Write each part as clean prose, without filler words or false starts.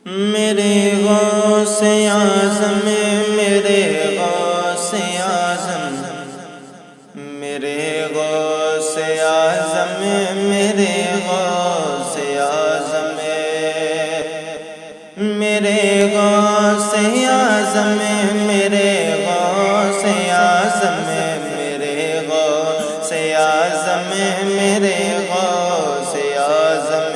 میرے غوث اعظم، میرے غوث اعظم، میرے غوث اعظم، میرے غوث اعظم، میرے غوث اعظم، میرے غوث اعظم، میرے غوث اعظم، میرے غوث اعظم،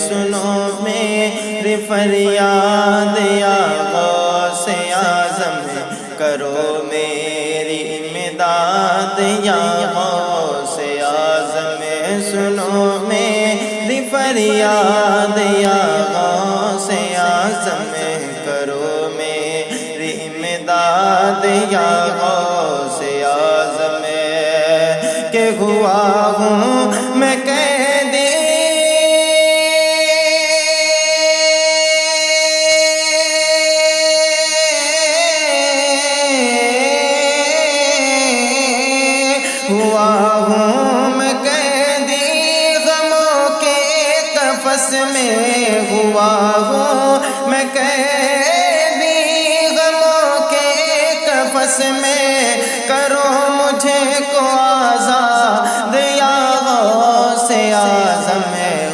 سنو میری فریاد یا غوث اعظم، کرو میری امداد یا غوث اعظم، سنو میری فریاد یا غوث اعظم، کرو میری امداد یا غوث اعظم، کہ ہوا ہوں میں قیدی ہوا ہوں میں قیدی غموں کے قفس میں، ہوا ہوں میں قیدی غموں کے قفس میں، کرو مجھے کو آزاد یا غوث اعظم،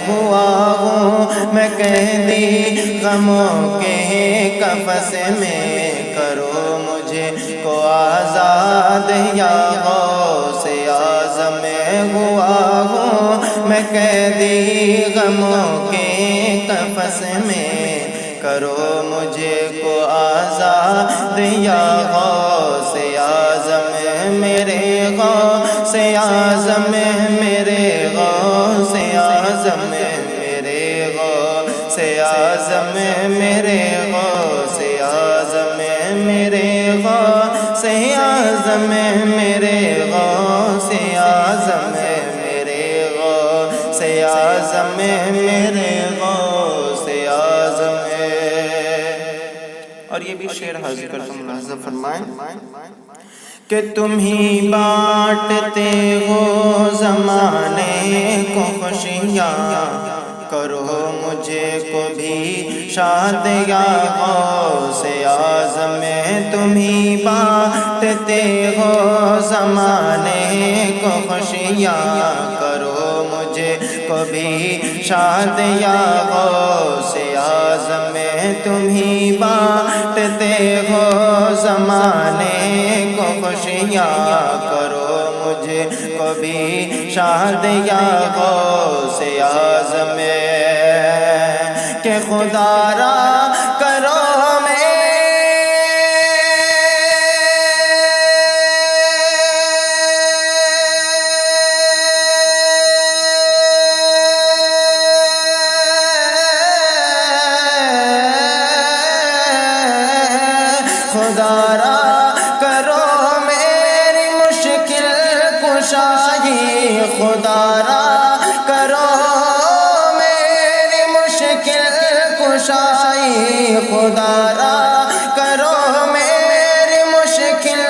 ہوا ہوں میں قیدی غموں کے قفس میں، کرو مجھے کو آزاد یا غوث اعظم، ہوا ہوں میں قیدی غموں کے قفس میں، کرو مجھے کو آزاد یا غوث اعظم، میرے غوث اعظم، میرے غوث اعظم، میرے غوث اعظم، میرے غوث اعظم، میرے غوث اعظم، میرے غوث اعظم، میرے غوث اعظم، میرے غوث اعظم۔ اور یہ بھی شعر حاضر کرتا ہوں، ملاحظہ فرمائیں کہ تم ہی بانٹتے ہو زمانے کو خوشیاں، کرو مجھے کو بھی شاد یا غوث اعظم، تم ہی بانٹتے ہو زمانے کو خوشیاں، کرو مجھے کو بھی شاد یا غوث اعظم، تم ہی بانٹتے ہو زمانے کو خوشیاں، کرو مجھے کو بھی شاد یا غوث اعظم، کہ خدا را کرو خدا را کرو میری مشکل کشائی، خدا را کرو میری مشکل کشائی، خدا را کرو میری مشکل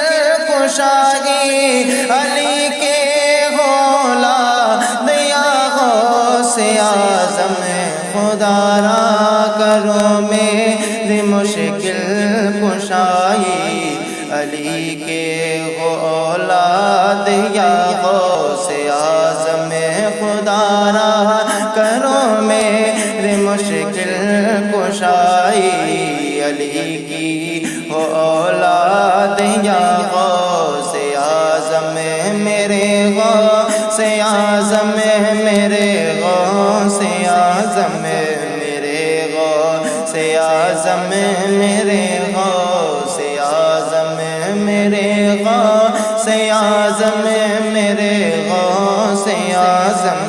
کشائی، علی کے اولاد یا غوث اعظم، خدا را کرو میری مشکل کشائی، علی کے ہو اولاد یا غوث اعظم، خدا را کرو میری مشکل کشائی، علی کی ہو اولاد یا غوث اعظم، میرے غوث اعظم، میرے غوث اعظم، میرے غوث اعظم، میرے غوث اعظم، میرے غوث اعظم، میرے غوث اعظم،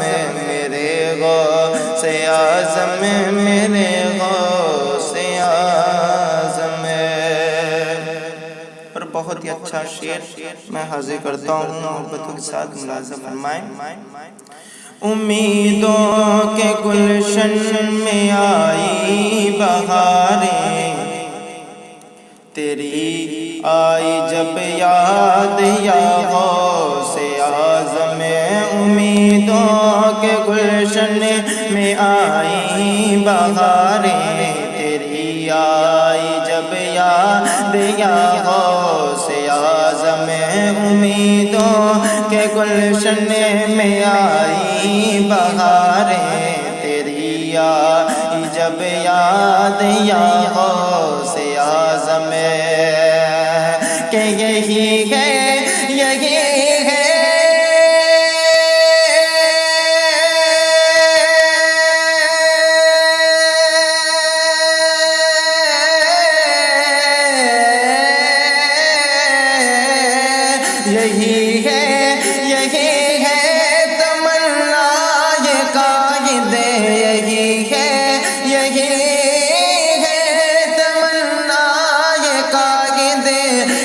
میرے غوث اعظم، میرے غوث اعظم۔ اور بہت ہی اچھا شعر میں حاضر کرتا ہوں، محبتوں کے ساتھ ملاحظہ فرمائیں۔ امیدوں کے گلشن میں آئی بہاریں، تیری آئی جب یاد یا غوث اعظم، امیدوں کے گلشن میں آئی بہاریں، تیری آئی جب یاد یا غوث اعظم امیدوں کے گلشن میں آئی بہاریں تیری آئی جب یاد یا غوث اعظم کہ یہی ہے یہی ہے یہی ہے یہی ہے تمنا یہ قائد یہی ہے یہی ہے تمنا یہ قائد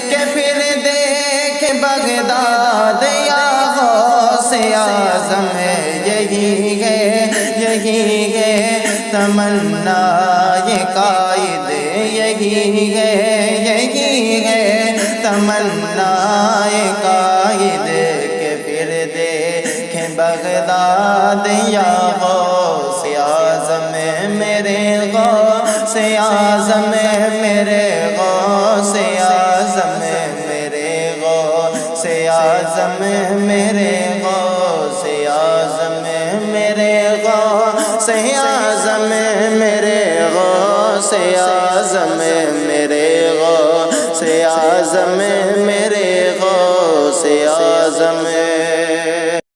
کہ پھر دیکھ بغداد یا غوث اعظم یہی ہے یہی ہے تمنا یہ قائد یہی ہے یہی ہے تمنا قائد کہ پھر دیکھیں بغداد یا غوث اعظم میرے غوث اعظم میرے غوث اعظم میرے غوث اعظم میرے غوث اعظم میرے غوث اعظم میرے غوث اعظم میرے غوث اعظم میرے غوث اعظم